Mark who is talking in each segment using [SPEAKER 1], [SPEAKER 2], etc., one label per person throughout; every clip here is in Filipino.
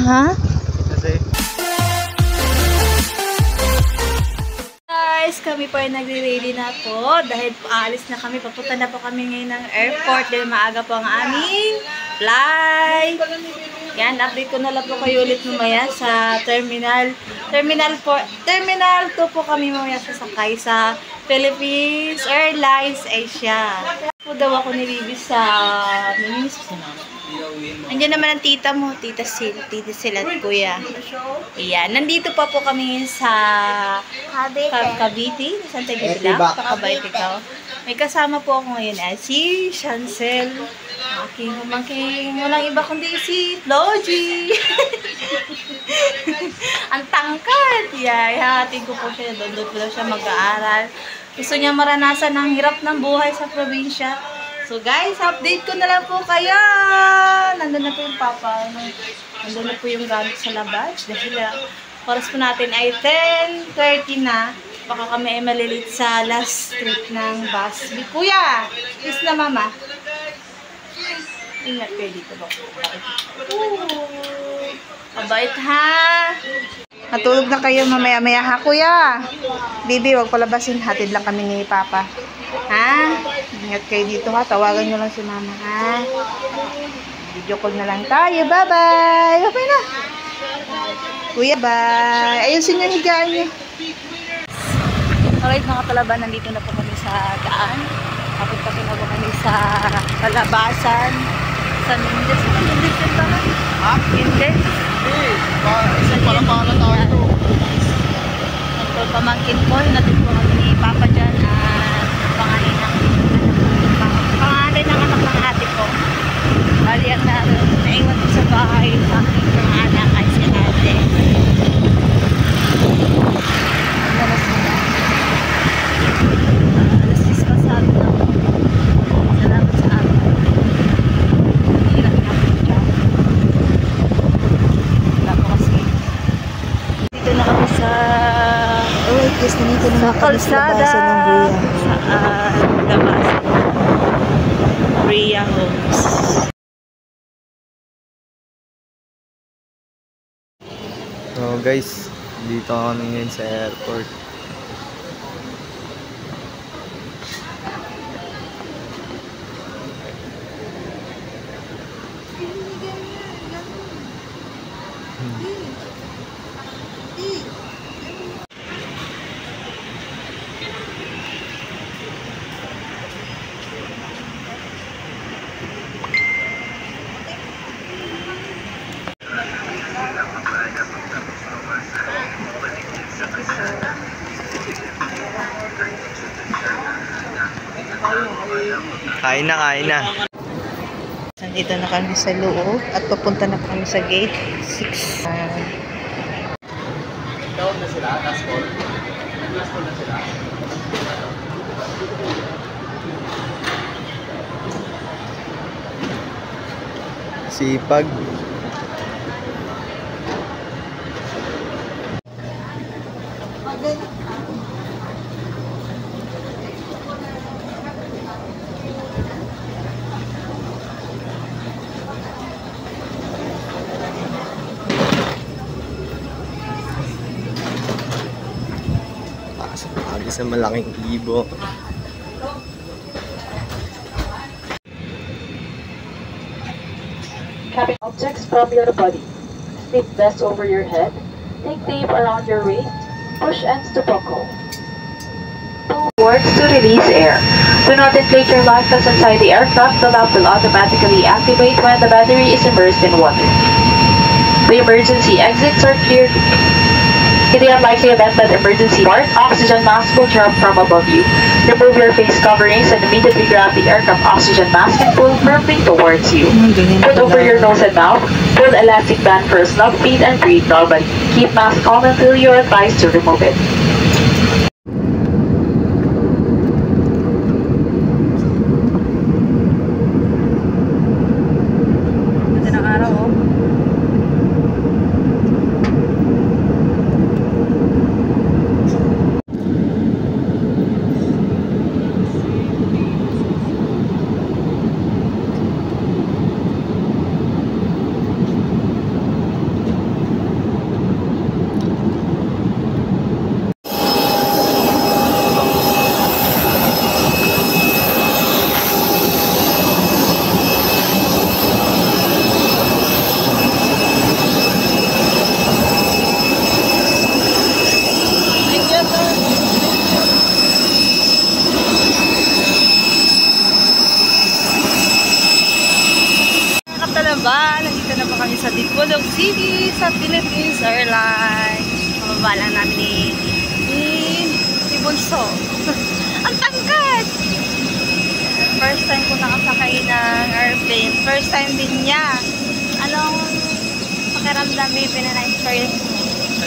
[SPEAKER 1] Ha?
[SPEAKER 2] Kasi
[SPEAKER 1] Guys, kami po ay nagre-ready na po dahil aalis na kami. Papunta na po kami ngayon ng airport dahil maaga po ang aming flight. Yan, update ko na lang po kayo ulit mamaya sa terminal. Terminal 2 po kami mamaya sasakay sa Philippines Airlines Asia. Po daw ako nilibis sa Andiyan naman ang tita mo, tita sila at kuya. Ayan, nandito pa po kami sa Cavite, Santa Isabela. Pakabait ikaw. May kasama po ako ngayon si Chancel. Aking umangking, walang iba kundi si Logie. Ang tangkad. Ihahatid ko po siya. Doon po daw siya mag-aaral. Gusto niya maranasan ang hirap ng buhay sa probinsya. So guys, update ko na lang po kayo. Nandun na po yung papa. Nandun na po yung gamit sa labas. Dahil oras po natin ay 10:30 na. Baka kami ay malilit sa last trip ng bus. Kuya, please na mama. Ingat kayo dito ba? Mabait ha. Matulog na kayo mamaya-maya ha kuya. Bibi, wag palabasin. Hatid lang kami ni papa. Ha? Ingat kayo dito ha. Tawagan nyo lang si mama ha. Video call na lang tayo. Bye-bye. Bye-bye na. Kuya, bye. Ayusin nyo higaan nyo. Alright mga kalaban, nandito na po kami sa daan. Kapit pa na po kami sa palabasan. Sa Mindes. Sa Mindes yun ba na? Ha? Mindes?
[SPEAKER 2] isang pala tayo ito.
[SPEAKER 1] Ito pamangkin ko. Natin po kami ni Papa dyan. Pangalan ng anak ng ate ko. Bali ang naiwan ko sa bahay sa aking mga anak ay si ate. Alas 6 pasado na. Salamat sa amin. Hirap na po dyan. Wala po kasi. Dito na kami sa kalsada sa labas. Bria Homes.
[SPEAKER 2] So guys, dito kami ngayon sa airport. Kain na.
[SPEAKER 1] Nandito na kami sa loob at papunta na kami sa gate 6.
[SPEAKER 2] Down na sila, last call. Last call na sila. Sipag. Sa malaking ibo.
[SPEAKER 3] Grabbing objects from your body. Slip vest over your head. Take tape around your waist. Push ends to buckle. Pull boards to release air. Do not inflate your life vest inside the aircraft. The valve will automatically activate when the battery is immersed in water. The emergency exits are cleared. In the unlikely event that emergency part, oxygen mask will drop from above you. Remove your face coverings and immediately grab the aircraft oxygen mask and pull firmly towards you. Put over your nose and mouth. Pull elastic band for a snug feed and breathe normally. Keep mask on until you are advised to remove it.
[SPEAKER 1] kamusta na ba? Nandito na ba kami sa Dipolog City sa Philippines Airlines. Mababa lang namin ni Bunso. Ang tangkad! First time ko nakasakay ng airplane. First time din niya. Anong pakiramdam mo yung pinana-experience mo?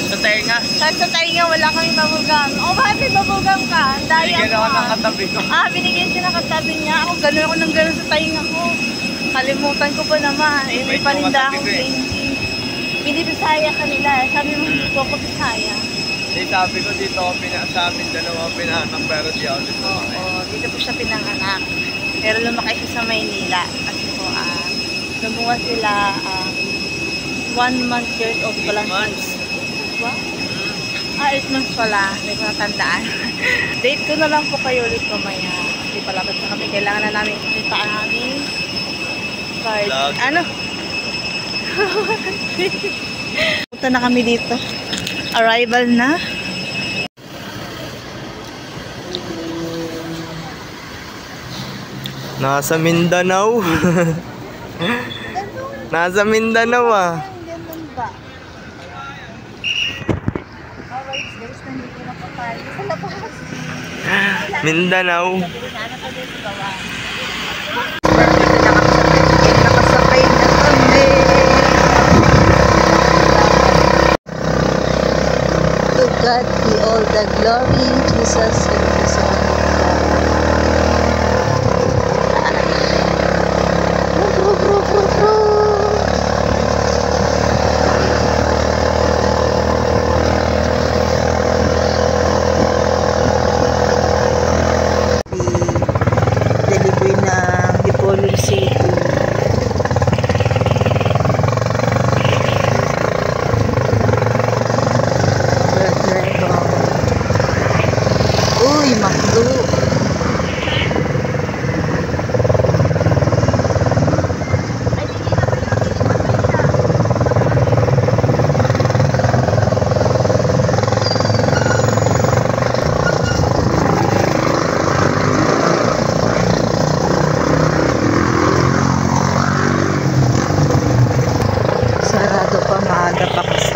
[SPEAKER 2] Sa tenga.
[SPEAKER 1] Kahit sa tainga, wala kaming babugam. Oh, bakit may babugam ka? Ang daya
[SPEAKER 2] Binigyan ako ng katabi ko.
[SPEAKER 1] Binigyan siya ng katabi niya. Ako, ganun ako ng ganun sa tainga ko. Kalimutan ko pa naman. May
[SPEAKER 2] Wait,
[SPEAKER 1] paninda
[SPEAKER 2] yung
[SPEAKER 1] akong
[SPEAKER 2] katabi ko
[SPEAKER 1] candy. Hindi Bisaya kanila. Sabi mo, hindi ko ako Bisaya.
[SPEAKER 2] Hindi, sabi ko dito ako sa amin dalawa pinanang pero di ako dito.
[SPEAKER 1] Oo, dito po siya pinanganak. Pero lumaki siya sa Maynila. Kasi po, lumuha sila 1 month years old pa lang.
[SPEAKER 2] 8 months.
[SPEAKER 1] Wow. 8 months pala. Hindi ko natandaan. Date ko na lang po kayo ulit mamaya. Hindi pala na kami. Kailangan na namin pakita ang aming card.
[SPEAKER 2] Vlog.
[SPEAKER 1] Ano? Punta na kami dito. Arrival na.
[SPEAKER 2] Nasa Mindanao. Nasa Mindanao
[SPEAKER 1] Ganun ba? Alright guys, nandito na po tayo sa labas.
[SPEAKER 2] Mindanao.
[SPEAKER 1] Nakasakay na kami. To God be all the glory, Jesus and His delivery ng Dipolog City. Uy, makdo. Sarado pa, maaga pa kasi.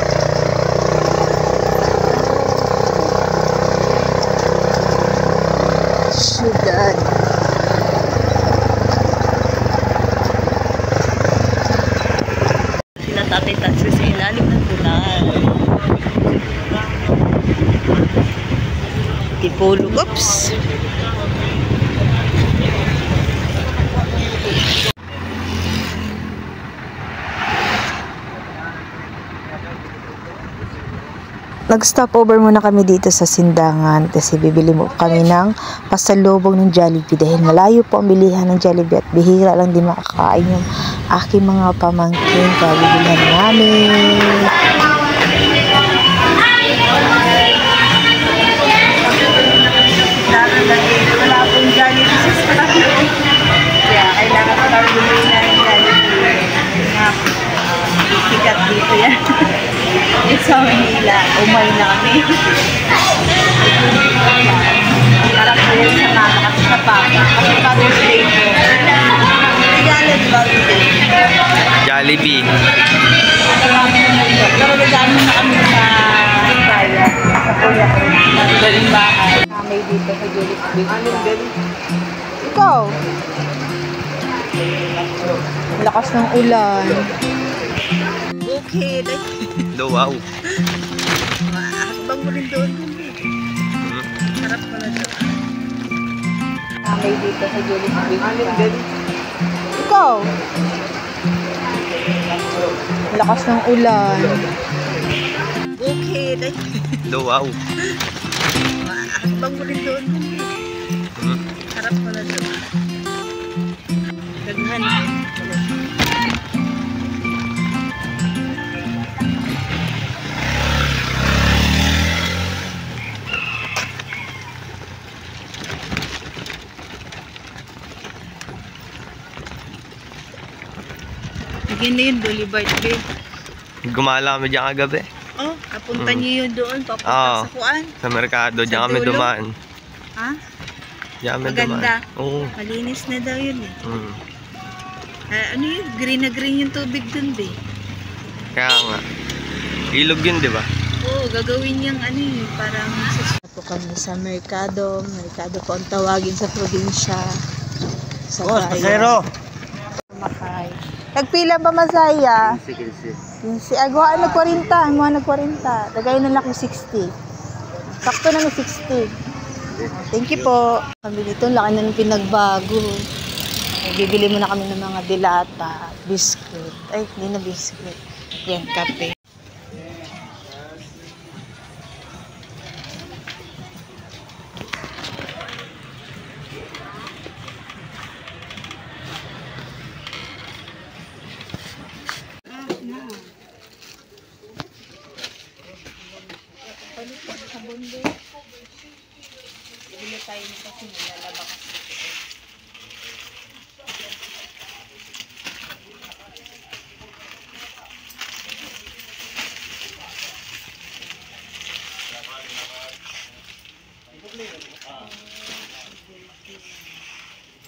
[SPEAKER 1] Syudad. Sila tatay taxi sa ilalim ng bulan. Dipolog. Oops! Nag-stop over muna kami dito sa Sindangan kasi bibili mo kami ng pasalubong ng Jollibee dahil malayo po ang bilihan ng Jollibee at bihira lang din makakain yung aking mga pamangkin kaya bibilihan namin. Wala pong Jollibee sa Sindangan kaya kailangan ko lang bumili ng Jollibee. Sikat dito yan. Sa Manila, umay na kami. Harap ko yun sa mama kasi sa papa. Kasi Father's Day ko. Regalo di ba?
[SPEAKER 2] Jollibee.
[SPEAKER 1] Pero regalo na kami sa kaya. Sa kuya ko. Nagdaling bahay. May dito sa Jollibee. Anong galing? Ikaw? Lakas ng ulan. Okay.
[SPEAKER 2] Wow.
[SPEAKER 1] Habang mo rin doon. Sarap pala doon. May dito sa Jollibee. Anong galing? Ikaw? Lakas ng ulan. Okay.
[SPEAKER 2] Wow.
[SPEAKER 1] Habang mo rin doon. Sarap pala doon. Daghan. Again na yun, Boulevard Bay.
[SPEAKER 2] Gumala kami dyan kagabi.
[SPEAKER 1] Oh, napunta niyo yun doon, papunta
[SPEAKER 2] Oo.
[SPEAKER 1] sa kuan.
[SPEAKER 2] Sa merkado,
[SPEAKER 1] Sa
[SPEAKER 2] dyan kami
[SPEAKER 1] dulo?
[SPEAKER 2] dumaan.
[SPEAKER 1] Ha?
[SPEAKER 2] Dyan kami
[SPEAKER 1] Maganda.
[SPEAKER 2] dumaan. Oo.
[SPEAKER 1] Malinis na daw yun eh. Ano yun? Green na green yung tubig dun, be.
[SPEAKER 2] Kaya nga. Ilog yun, di ba?
[SPEAKER 1] Oo, gagawin niyang ano yun, parang po kami sa merkado. Merkado po ang tawagin sa probinsya. Sa bayan. Makay. Nagpila ba masaya? 15. Agwa nag-40. Mga nag-40. Lagay na lang ko 60. Sakto na may 60. Thank you po. Kami dito, laki na ng pinagbago. Bibili muna kami ng mga dilata, biscuit. Ay, hindi na biscuit. Yan, kape. Bibili tayo nito kasi nilalaba kasi.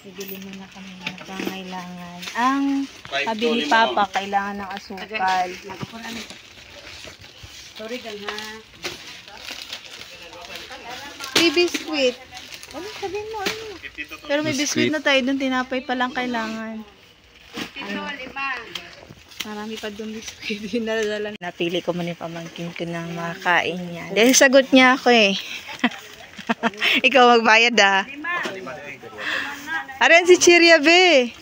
[SPEAKER 1] Bibili muna kami ng pangailangan. Ang sabi ni Papa, kailangan ng asukal.
[SPEAKER 4] Sorry gang ha.
[SPEAKER 1] May biskuit. Ano sabihin mo? Ano? Pero may biskuit na tayo dun. Tinapay pa lang kailangan. Ano? Marami pa dun biskuit. Napili ko muna yung pamangkin ko na makakain niya. Dahil sagot niya ako eh. Ikaw magbayad ah. Aran si Chiria be.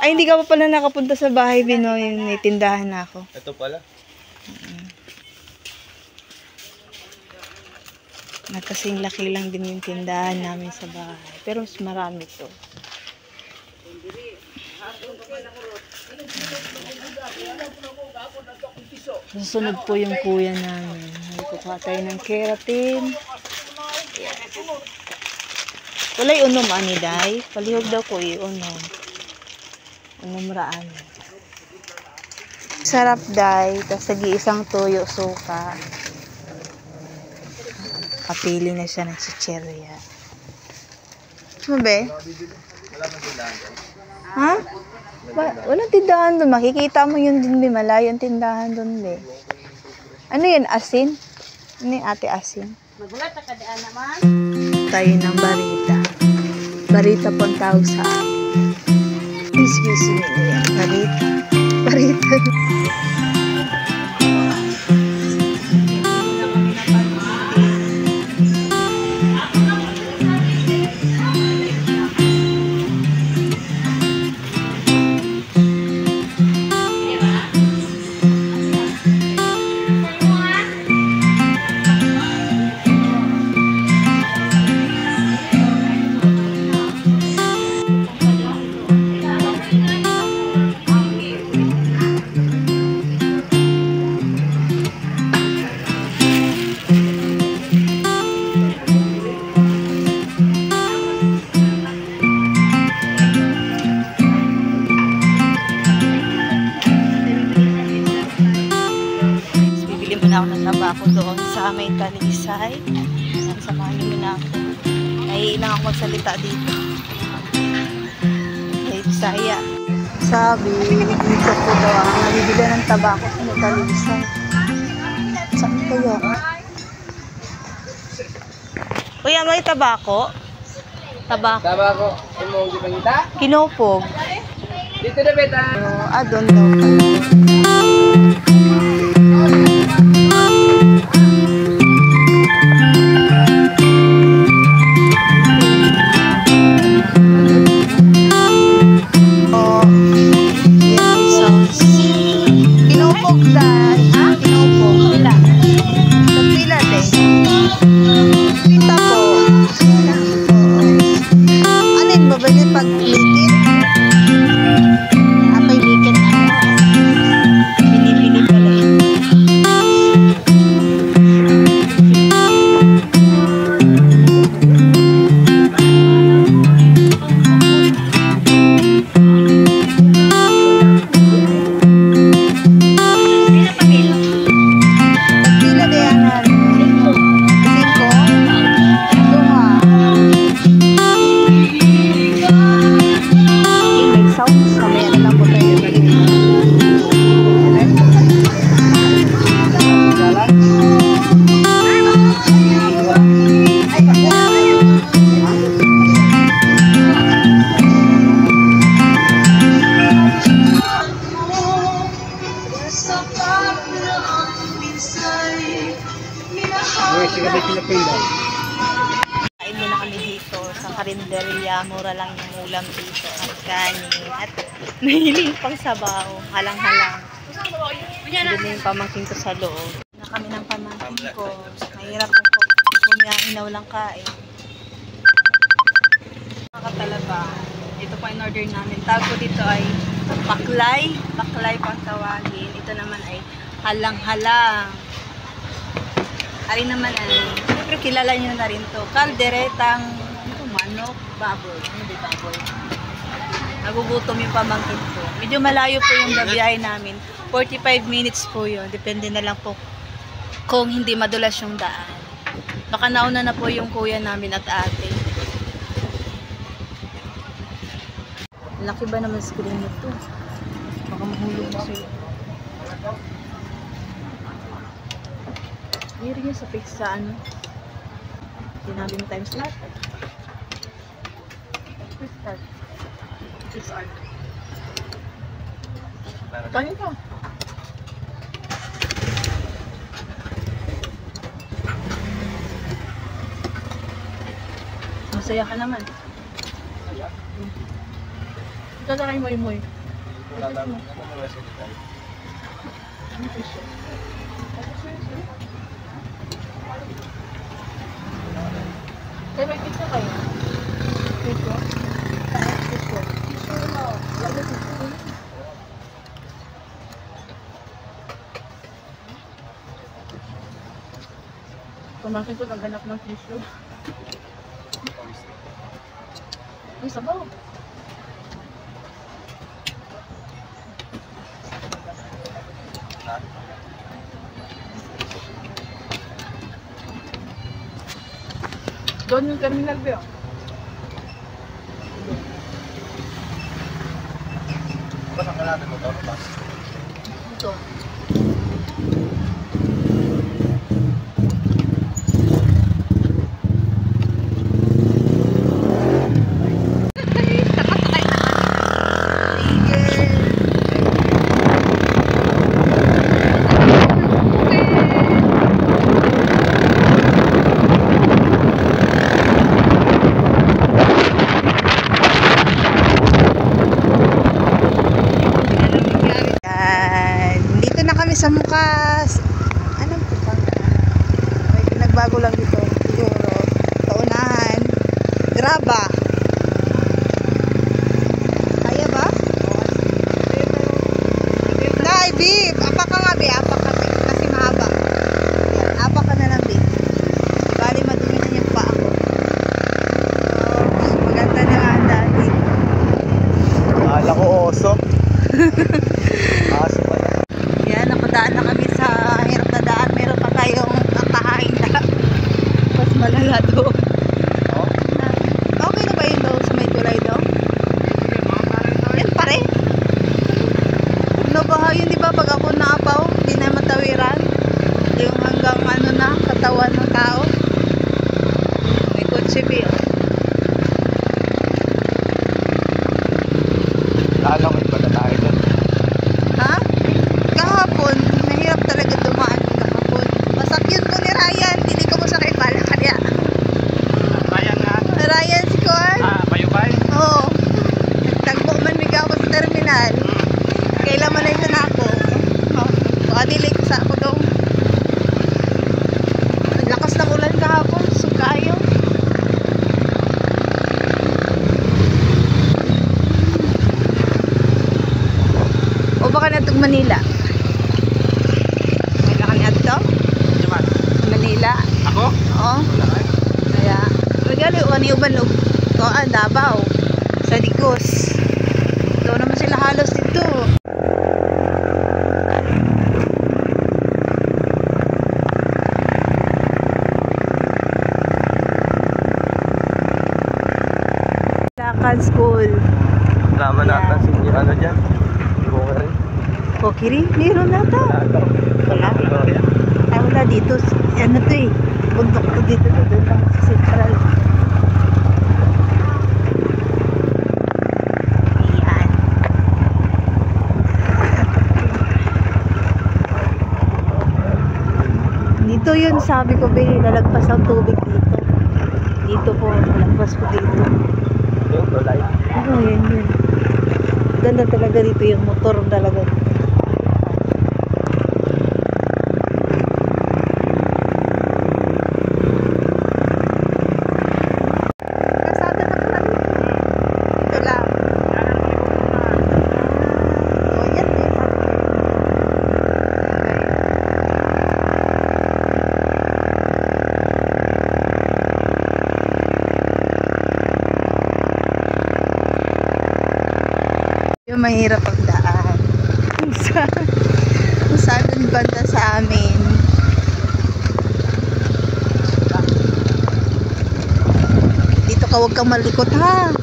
[SPEAKER 1] Ay hindi ka pa pala nakapunta sa bahay Bino. Yung tindahan na ako.
[SPEAKER 2] Ito pala.
[SPEAKER 1] Kasing laki lang din yung tindahan namin sa bahay. Pero mas marami to. Susunod po yung kuya namin. Nagkukuha tayo ng keratin. Ayan. Walay unom ani day. Palihog daw ko unom. Unom raan. Sarap day. Tapos nag-iisang tuyo suka. Kapili na siya ng chicheria. Ano ba? Ha? Walang tindahan doon. Makikita mo yun din, be. Malayo ang tindahan doon, be. Ano yun? Asin? Ano yung ate asin?
[SPEAKER 4] Magulat ka daan naman.
[SPEAKER 1] Tayo ng barita. Barita po ang tawag sa amin. Excuse me. Barita. Barita. Ako ng tabako doon sa may talisay. Samahan niyo na ako. Naiilang ako magsalita dito. Kay Bisaya. Sabi, dito po daw ang nabibili ng tabako sa may talisay. Saan kayo? Kuya, may tabako? Tabako.
[SPEAKER 4] Emoji pangita?
[SPEAKER 1] Kinupog.
[SPEAKER 4] Dito na beta.
[SPEAKER 1] Doon daw pala. Pag-likit. Apay likit. lang po tayo balik. Kain muna kami dito sa karinderya. Mura lang yung ulam dito. At kanin. At nahiling pang sabaw. Halang-halang. Doon na yung pamangkin ko sa loob. Na kami ng pamangkin ko. Mahirap po bumiyainaw lang kain. Makatalaba. Ito pa in order namin. Tawag ko dito ay baklay. Baklay pang tawagin. Ito naman ay halang-halang. Ari naman ay, siyempre kilala nyo na rin to. Kalderetang manok, baboy. Ano ba baboy? Nagugutom yung pamangkin ko. Medyo malayo po yung gabiyahe namin. 45 minutes po yun. Depende na lang po kung hindi madulas yung daan. Baka nauna na po yung kuya namin at ate. Laki ba naman screen nito? Baka mahulog na sila. Here yun sa fix sa ano. Sinabi mo time slot. Start. Start. Kanya ka. Masaya ka naman. Ito na kayo moy-moy. Kaya may pizza kayo? Pizza? Pizza? Pamakin ko naghanap ng tissue. Ay, sabaw. Doon yung terminal ba yun?
[SPEAKER 2] Saan ka natin mo ito?
[SPEAKER 1] Ito. Sa Mukas. Anong putang? May pinagbago lang dito. Siguro. Paunahan. Graba. Kaya ba? Nay, Bib. Apa ka nga, Bib. Apa ka. Kasi mahaba. Yan. Apa ka na lang, Bib. Bali, madumi na yung paa ko. Maganda na nga dahil.
[SPEAKER 2] Akala ko oso. Aso pala.
[SPEAKER 1] Yan, napadaan na kami sa hirap na daan. Meron pa tayong kakahain na. Mas malala doon.
[SPEAKER 2] Oh?
[SPEAKER 1] Okay na ba yun daw sa may tulay daw? Yan pa rin. No, baka yun di ba pag ako naapaw, hindi na matawiran. Yung hanggang ano na, katawan ng tao. May kotse ba.
[SPEAKER 2] Akala ko iba na tayo doon.
[SPEAKER 1] Ha? Kahapon, nahirap talaga dumaan kahapon. Masakyan ko ni Ryan, hindi ko mo sakay pala kanya.
[SPEAKER 2] Ryan nga.
[SPEAKER 1] Ryan si Kuan?
[SPEAKER 2] Bayubay?
[SPEAKER 1] Oo. Nagtagbo man may ako sa terminal. Kailan man ito na ako. Adilay ko sa ako daw. Lakas ng ulan kahapon, sukayo. O baka natog Manila? May lakan niya ito? Manila?
[SPEAKER 2] Ako?
[SPEAKER 1] Oo. Kaya, regalo, uban loob. Ito, Davao. Sa Digos. Ito naman sila halos dito. Lakan School.
[SPEAKER 2] Laman natin si ano dyan.
[SPEAKER 1] Kokiri? Meron na to. Wala. Ay, wala dito. Ano to eh. Bundok to dito. Doon lang sa Central. Ayan. Dito yun, sabi ko ba, lalagpas ang tubig dito. Dito po, lalagpas ko dito. Oo, yan yun. Ganda talaga dito yung motor talaga. Kasada na pala dito. Ito lang. Oh, yan eh. Yung mahirap ang daan. Kung saan ang banda sa amin. Dito ka, huwag kang malikot ha.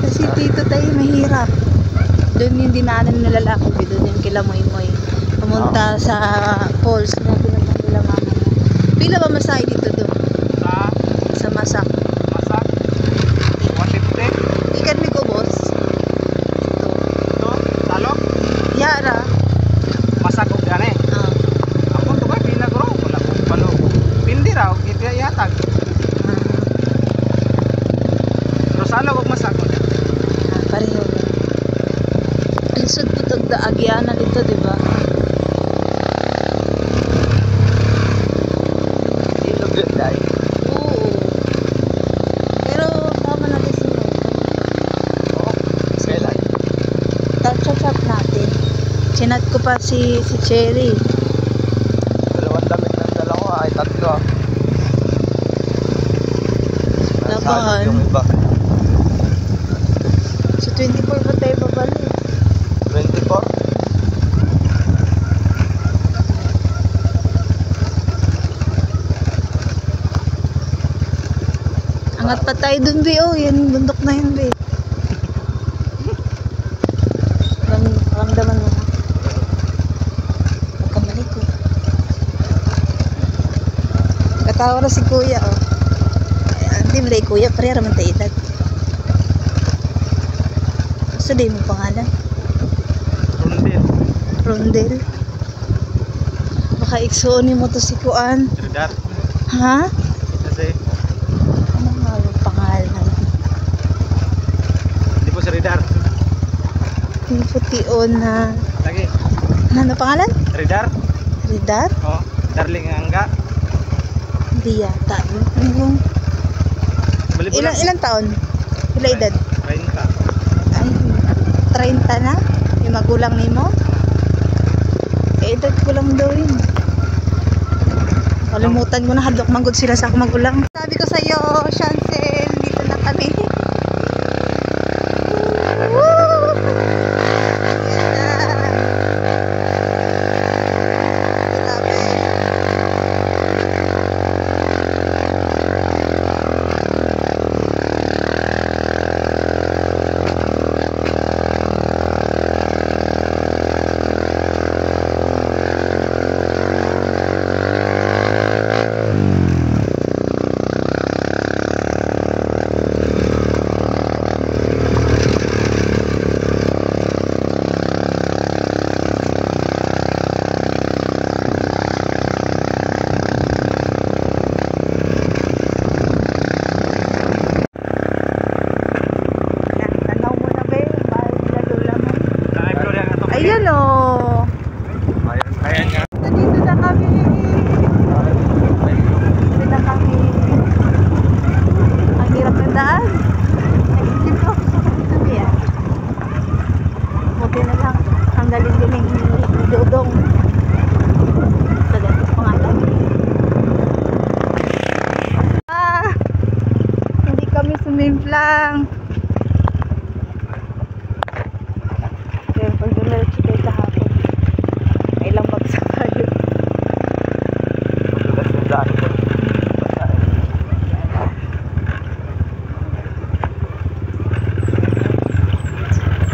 [SPEAKER 1] Kasi dito tayo mahirap. Doon yung dinaanan nila lalaki. Doon yung kila Moy-Moy. Pumunta sa falls na pinunta nila mama. Pila ba masahe dito doon? Sa Masak.
[SPEAKER 2] Masak? 150?
[SPEAKER 1] Ikan may kubos.
[SPEAKER 2] Ito? Talok?
[SPEAKER 1] Yara.
[SPEAKER 2] Masak o gani? Ako ito ba? Pinagro? Wala ko palo. Pindi raw. Ito yatag. Pero sana huwag masak.
[SPEAKER 1] Pareho. Lisod po ito, agyanan dito, di ba?
[SPEAKER 2] Dito good dahil.
[SPEAKER 1] Oo. Pero, tama natin si Mo.
[SPEAKER 2] Oo. Kailan?
[SPEAKER 1] Chat natin. Chinat ko pa si Cherry.
[SPEAKER 2] Dalawang damit ng dalawa ay tatlo.
[SPEAKER 1] Labahan.
[SPEAKER 2] Yung iba.
[SPEAKER 1] So, 24 ba tayo babalik?
[SPEAKER 2] 24?
[SPEAKER 1] Angat pa tayo dun, Be. Oh, yan yung bundok na yun, Be. Ramdaman mo. Huwag kang malikot. Katawa na si Kuya, oh. Hindi mo lang Kuya, pareha naman tayo edad. Gusto din mo pangalan?
[SPEAKER 2] Rundil.
[SPEAKER 1] Rondel. Baka iksuonin mo to si Kuan.
[SPEAKER 2] Tridar.
[SPEAKER 1] Ha?
[SPEAKER 2] Kasi
[SPEAKER 1] Ano nga yung pangalan?
[SPEAKER 2] hindi po si Ridar.
[SPEAKER 1] Yung pution na...
[SPEAKER 2] Lagi.
[SPEAKER 1] Ano pangalan?
[SPEAKER 2] Ridar?
[SPEAKER 1] Ridar?
[SPEAKER 2] Oo. Darling Angga.
[SPEAKER 1] Hindi yata. Yung...
[SPEAKER 2] Balibulan.
[SPEAKER 1] Ilang taon? Ilang edad?
[SPEAKER 2] 30.
[SPEAKER 1] Ay, 30 na? Yung magulang ni mo? Edad ko lang daw yun. Kalimutan ko na, hadok manggod sila sa akong magulang. Sabi ko sa'yo, Chancel, dito na kami. Woo! Yan na. Grabe. Tanaw mo na ba yung bahay nila lola mo? Ayun o.
[SPEAKER 2] Ayan nga.
[SPEAKER 1] Dito na kami. Dito na kami. Ang hirap ng daan. Naisip ko. Sabi yan. Buti na lang. Ang galing-galing ni Dodong. Tagal ko pangalan. Hindi kami sumimplang. Kaya pag dumiretso kayo kahapon, may ilang bagsak tayo.
[SPEAKER 2] Madulas yung daan.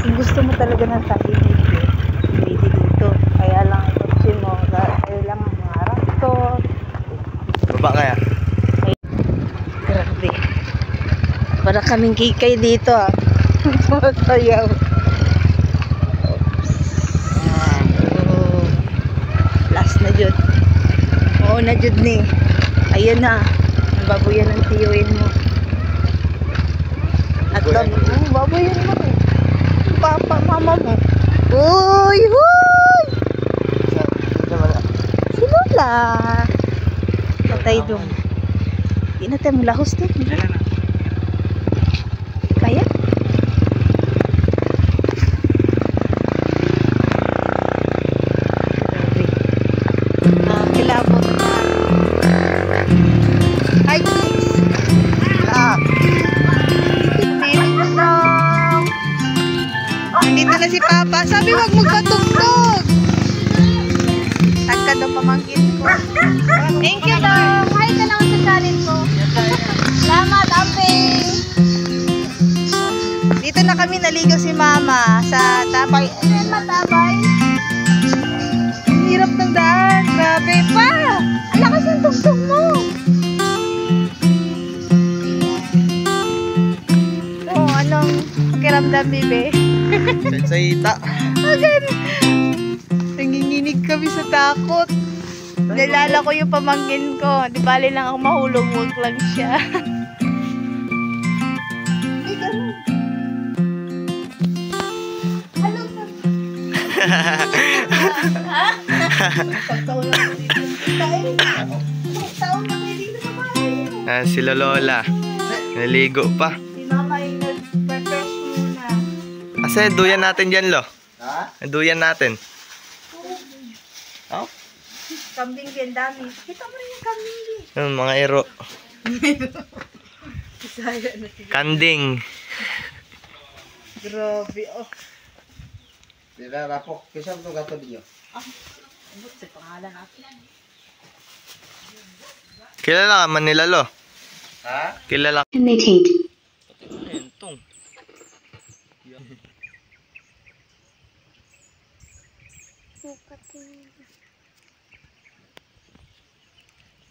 [SPEAKER 1] Kung gusto mo talaga ng tahimik, pwede dito.
[SPEAKER 5] Baba kaya?
[SPEAKER 1] Grabe. Para kaming kikay dito ah. Masayaw. Oh. Last na jud. Oo na jud ni. Ayun na. Baboyan ang tiyuin mo. At baboyan mo. Papa, mama mo. Uy! Huy! Si Lola. Patay dong. Di na tayo mulahos to. Kaya? Kilabot na. Hi, kids! Nandito na si Papa. Sabi wag magpatugtog. Tagka daw pamangkin ko. Thank you daw. Hi ka naman sa channel ko. Salamat, Amping. Dito na kami naligo si Mama sa tabay. Ayan, matabay. Ang hirap ng daan. Grabe pa. Ang lakas ng tugtog mo. Oh, anong pakiramdam, bebe?
[SPEAKER 5] Sensayita.
[SPEAKER 1] Agad. Nanginginig kami sa takot. Nalala ko yung pamangkin ko. Di bali lang ako mahulog. Huwag lang siya.
[SPEAKER 5] Si Lola. Naligo pa.
[SPEAKER 1] Si Mama yung nag-refresh muna.
[SPEAKER 5] Kasi duyan natin dyan, Lo.
[SPEAKER 2] Ha?
[SPEAKER 5] Duyan natin. Oh?
[SPEAKER 1] Kambing din, dami. Kita mo rin yung kambing din.
[SPEAKER 5] Yung mga ero. Kanding.
[SPEAKER 1] Grabe, oh.
[SPEAKER 2] Dila rapok. Kisam to gato niyo.
[SPEAKER 1] Ano sa pangalan natin?
[SPEAKER 5] Kilala ka man nila, Lo.
[SPEAKER 2] Ha?
[SPEAKER 5] Kilala ka.
[SPEAKER 3] Imitate.
[SPEAKER 5] Entong.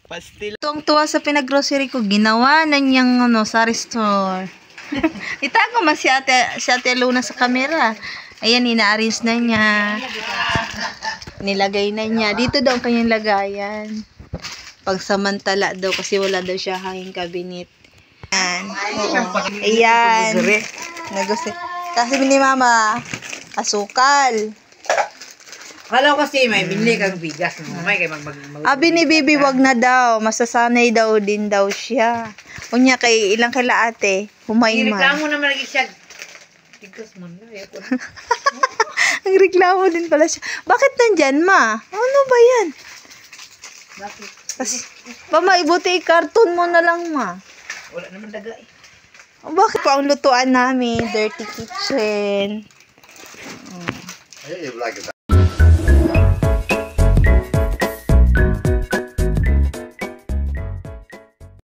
[SPEAKER 5] Pastil.
[SPEAKER 1] Tuwang-tuwa sa pinag-grocery ko, ginawa na niyang sari store. Itago man si Ate Luna sa camera. Ayan, ina-arrange na niya. Nilagay na niya. Dito daw ang kanyang lagayan. Pagsamantala daw kasi wala daw siya hanging cabinet. Ayan. Ayan. Nagose. Kasi ni Mama, asukal.
[SPEAKER 4] Kala ko kasi may binili kang bigas mo. May kay
[SPEAKER 1] Abi ni Bibi, wag na daw. Masasanay daw din daw siya. Unya kay ilang kila ate, humay man.
[SPEAKER 4] reklamo naman lagi siya. Tigas man na.
[SPEAKER 1] Ang reklamo din pala siya. Bakit nandyan, ma? Ano ba yan?
[SPEAKER 4] Bakit?
[SPEAKER 1] Mama, ibuti i-cartoon mo na lang, ma.
[SPEAKER 4] Wala naman daga eh.
[SPEAKER 1] Bakit pa ang lutuan namin? Dirty kitchen.
[SPEAKER 2] Ay, you like it.